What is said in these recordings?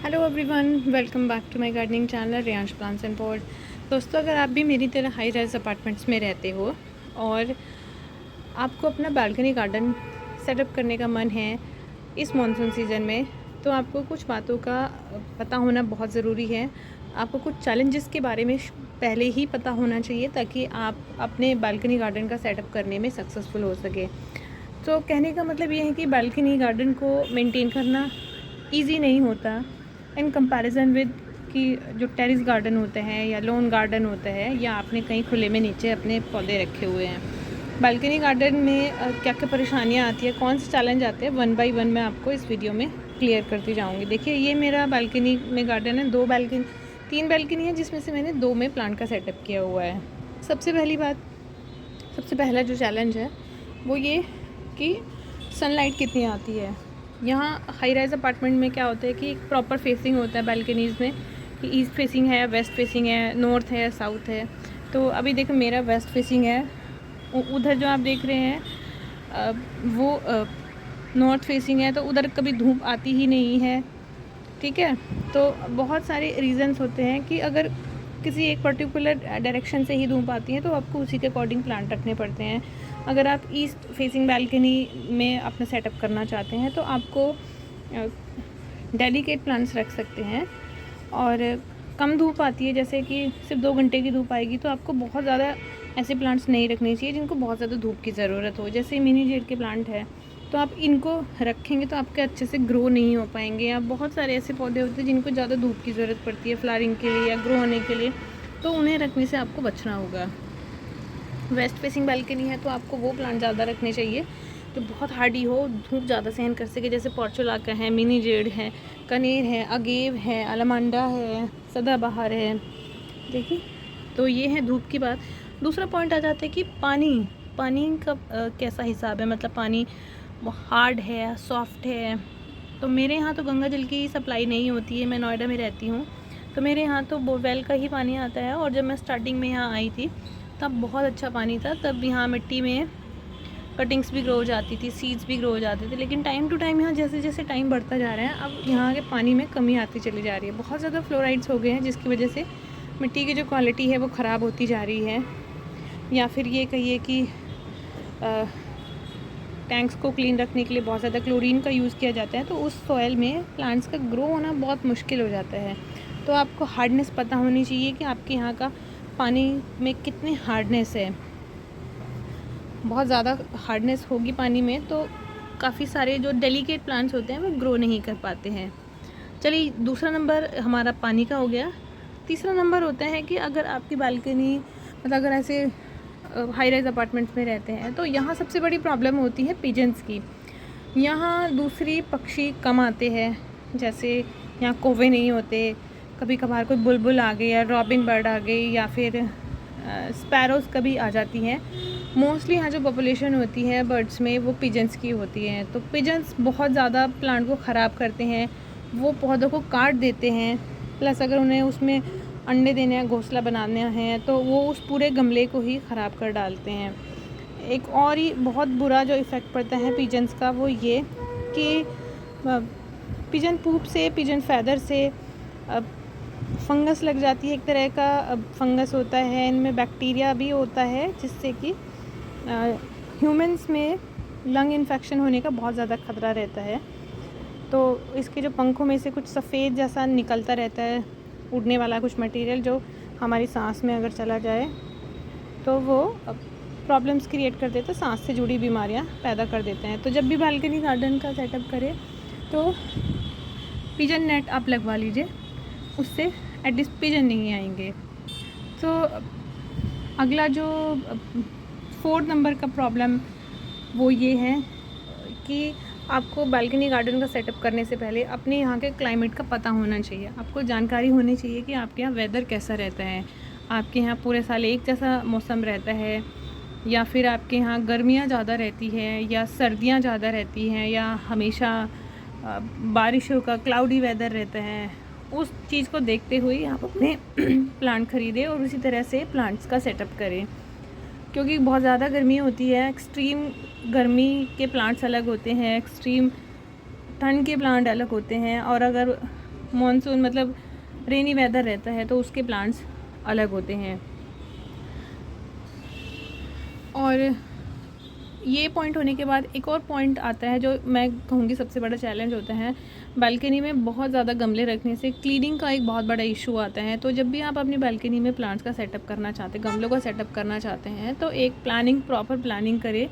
Hello everyone, welcome back to my gardening channel Riyansh plants and pot. दोस्तों, अगर आप भी मेरी तरह हाई राइज अपार्टमेंट्स में रहते हो और आपको अपना बालकनी गार्डन सेटअप करने का मन है इस मॉनसून सीज़न में, तो आपको कुछ बातों का पता होना बहुत ज़रूरी है। आपको कुछ चैलेंजेस के बारे में पहले ही पता होना चाहिए ताकि आप अपने बालकनी गार्डन का सेटअप करने में सक्सेसफुल हो सके। तो कहने का मतलब ये है कि बालकनी गार्डन को मेंटेन करना ईज़ी नहीं होता इन कंपैरिजन विद कि जो टेरेस गार्डन होते हैं या लॉन गार्डन होता है या आपने कहीं खुले में नीचे अपने पौधे रखे हुए हैं। बालकनी गार्डन में क्या क्या परेशानियाँ आती है, कौन से चैलेंज आते हैं, वन बाय वन मैं आपको इस वीडियो में क्लियर करती जाऊँगी। देखिए, ये मेरा बालकनी में गार्डन है। तीन बालकनी है जिसमें से मैंने 2 में प्लांट का सेटअप किया हुआ है। सबसे पहला जो चैलेंज है वो ये कि सनलाइट कितनी आती है। यहाँ हाई राइज अपार्टमेंट में क्या होता है कि एक प्रॉपर फेसिंग होता है बालकनीज़ में कि ईस्ट फेसिंग है, वेस्ट फेसिंग है, नॉर्थ है, साउथ है। तो अभी देखो, मेरा वेस्ट फेसिंग है। उधर जो आप देख रहे हैं वो नॉर्थ फेसिंग है, तो उधर कभी धूप आती ही नहीं है। ठीक है, तो बहुत सारे रीज़न्स होते हैं कि अगर किसी एक पर्टिकुलर डायरेक्शन से ही धूप आती है तो आपको उसी के अकॉर्डिंग प्लांट रखने पड़ते हैं। अगर आप ईस्ट फेसिंग बालकनी में अपना सेटअप करना चाहते हैं तो आपको डेलिकेट प्लांट्स रख सकते हैं। और कम धूप आती है, जैसे कि सिर्फ 2 घंटे की धूप आएगी, तो आपको बहुत ज़्यादा ऐसे प्लांट्स नहीं रखने चाहिए जिनको बहुत ज़्यादा धूप की ज़रूरत हो। जैसे मिनी जेड के प्लांट है, तो आप इनको रखेंगे तो आपके अच्छे से ग्रो नहीं हो पाएंगे। या बहुत सारे ऐसे पौधे होते हैं जिनको ज़्यादा धूप की ज़रूरत पड़ती है फ्लावरिंग के लिए या ग्रो होने के लिए, तो उन्हें रखने से आपको बचना होगा। वेस्ट फेसिंग बालकनी है तो आपको वो प्लांट ज़्यादा रखने चाहिए जो बहुत हार्डी हो, धूप ज़्यादा सहन कर सके। जैसे पोर्चुलाका है, मिनी जेड है, कनेर है, अगेव है, अलमांडा है, सदाबहार है। देखिए, तो ये है धूप की बात। दूसरा पॉइंट आ जाता है कि पानी का कैसा हिसाब है, मतलब पानी हार्ड है, सॉफ्ट है। तो मेरे यहाँ तो गंगा जल की सप्लाई नहीं होती है, मैं नोएडा में रहती हूँ, तो मेरे यहाँ तो बोरवेल का ही पानी आता है। और जब मैं स्टार्टिंग में यहाँ आई थी तब बहुत अच्छा पानी था, तब यहाँ मिट्टी में कटिंग्स भी ग्रो हो जाती थी, सीड्स भी ग्रो हो जाते थे। लेकिन टाइम टू टाइम यहाँ जैसे जैसे टाइम बढ़ता जा रहा है, अब यहाँ के पानी में कमी आती चली जा रही है। बहुत ज़्यादा फ्लोराइड्स हो गए हैं जिसकी वजह से मिट्टी की जो क्वालिटी है वो ख़राब होती जा रही है। या फिर ये कहिए कि टैंक्स को क्लीन रखने के लिए बहुत ज़्यादा क्लोरीन का यूज़ किया जाता है, तो उस सॉइल में प्लांट्स का ग्रो होना बहुत मुश्किल हो जाता है। तो आपको हार्डनेस पता होनी चाहिए कि आपके यहाँ का पानी में कितनी हार्डनेस है। बहुत ज़्यादा हार्डनेस होगी पानी में तो काफ़ी सारे जो डेलिकेट प्लांट्स होते हैं वो ग्रो नहीं कर पाते हैं। चलिए, दूसरा नंबर हमारा पानी का हो गया। तीसरा नंबर होता है कि अगर आपकी बालकनी, मतलब अगर ऐसे हाई राइज अपार्टमेंट्स में रहते हैं तो यहाँ सबसे बड़ी प्रॉब्लम होती है पिजन्स की। यहाँ दूसरी पक्षी कम आते हैं, जैसे यहाँ कौवे नहीं होते। कभी कभार कोई बुलबुल आ गई या रॉबिन बर्ड आ गई या फिर स्पैरोज़ कभी आ जाती हैं। मोस्टली यहाँ जो पॉपुलेशन होती है बर्ड्स में वो पिजन्स की होती है। तो पिजन्स बहुत ज़्यादा प्लांट को ख़राब करते हैं, वो पौधों को काट देते हैं। प्लस अगर उन्हें उसमें अंडे देने या घोंसला बनाने हैं तो वो उस पूरे गमले को ही ख़राब कर डालते हैं। एक और ही बहुत बुरा जो इफ़ेक्ट पड़ता है पिजन्स का वो ये कि पिजन पूप से, पिजन फैदर से फंगस लग जाती है। एक तरह का फंगस होता है, इनमें बैक्टीरिया भी होता है जिससे कि ह्यूमंस में लंग इन्फेक्शन होने का बहुत ज़्यादा ख़तरा रहता है। तो इसके जो पंखों में से कुछ सफ़ेद जैसा निकलता रहता है, उड़ने वाला कुछ मटेरियल, जो हमारी सांस में अगर चला जाए तो वो प्रॉब्लम्स क्रिएट कर देता है, सांस से जुड़ी बीमारियां पैदा कर देते हैं। तो जब भी बालकनी गार्डन का सेटअप करें तो पिजन नेट आप लगवा लीजिए, उससे एटलीस्ट पिजन नहीं आएंगे। तो अगला जो 4 नंबर का प्रॉब्लम वो ये है कि आपको बालकनी गार्डन का सेटअप करने से पहले अपने यहाँ के क्लाइमेट का पता होना चाहिए। आपको जानकारी होनी चाहिए कि आपके यहाँ वेदर कैसा रहता है। आपके यहाँ पूरे साल एक जैसा मौसम रहता है या फिर आपके यहाँ गर्मियाँ ज़्यादा रहती है या सर्दियाँ ज़्यादा रहती हैं या हमेशा बारिशों का क्लाउडी वेदर रहता है। उस चीज़ को देखते हुए आप अपने प्लांट ख़रीदें और उसी तरह से प्लांट्स का सेटअप करें। क्योंकि बहुत ज़्यादा गर्मी होती है, एक्सट्रीम गर्मी के प्लांट्स अलग होते हैं, एक्सट्रीम ठंड के प्लांट अलग होते हैं। और अगर मानसून मतलब रेनी वेदर रहता है तो उसके प्लांट्स अलग होते हैं। और ये पॉइंट होने के बाद एक और पॉइंट आता है जो मैं कहूँगी सबसे बड़ा चैलेंज होता है। बालकनी में बहुत ज़्यादा गमले रखने से क्लीनिंग का एक बहुत बड़ा इशू आता है। तो जब भी आप अपनी बालकनी में प्लांट्स का सेटअप करना चाहते हैं, गमलों का सेटअप करना चाहते हैं, तो एक प्रॉपर प्लानिंग करें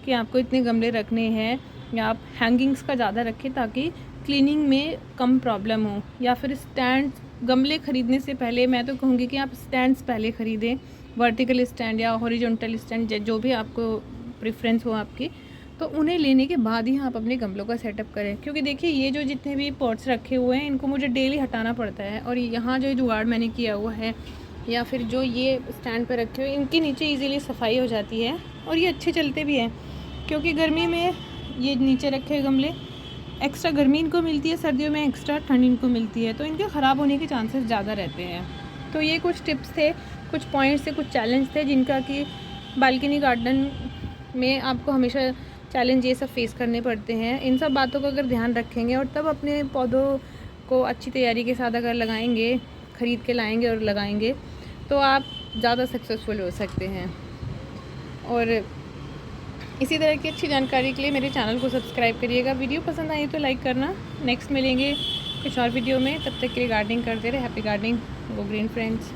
कि आपको इतने गमले रखने हैं, या आप हैंगिंग्स का ज़्यादा रखें ताकि क्लीनिंग में कम प्रॉब्लम हो। या फिर स्टैंड्स, गमले ख़रीदने से पहले मैं तो कहूँगी कि आप स्टैंड्स पहले ख़रीदें, वर्टिकल स्टैंड या हॉरिजॉन्टल स्टैंड, जो भी आपको प्रेफरेंस हो आपकी, तो उन्हें लेने के बाद ही आप अपने गमलों का सेटअप करें। क्योंकि देखिए ये जो जितने भी पॉट्स रखे हुए हैं इनको मुझे डेली हटाना पड़ता है, और यहाँ जो जुगाड़ मैंने किया हुआ है या फिर जो ये स्टैंड पर रखे हुए, इनके नीचे इजीली सफाई हो जाती है और ये अच्छे चलते भी हैं। क्योंकि गर्मी में ये नीचे रखे गमले एक्स्ट्रा गर्मी इनको मिलती है, सर्दियों में एक्स्ट्रा ठंड इनको मिलती है, तो इनके ख़राब होने के चांसेस ज़्यादा रहते हैं। तो ये कुछ टिप्स थे, कुछ पॉइंट्स थे, कुछ चैलेंज थे जिनका कि बालकनी गार्डन में आपको हमेशा चैलेंज ये सब फेस करने पड़ते हैं। इन सब बातों का अगर ध्यान रखेंगे और तब अपने पौधों को अच्छी तैयारी के साथ अगर लगाएंगे, ख़रीद के लाएंगे और लगाएंगे, तो आप ज़्यादा सक्सेसफुल हो सकते हैं। और इसी तरह की अच्छी जानकारी के लिए मेरे चैनल को सब्सक्राइब करिएगा। वीडियो पसंद आई तो लाइक करना। नेक्स्ट मिलेंगे कुछ और वीडियो में, तब तक के लिए गार्डनिंग करते रहे। Happy gardening, go green friends.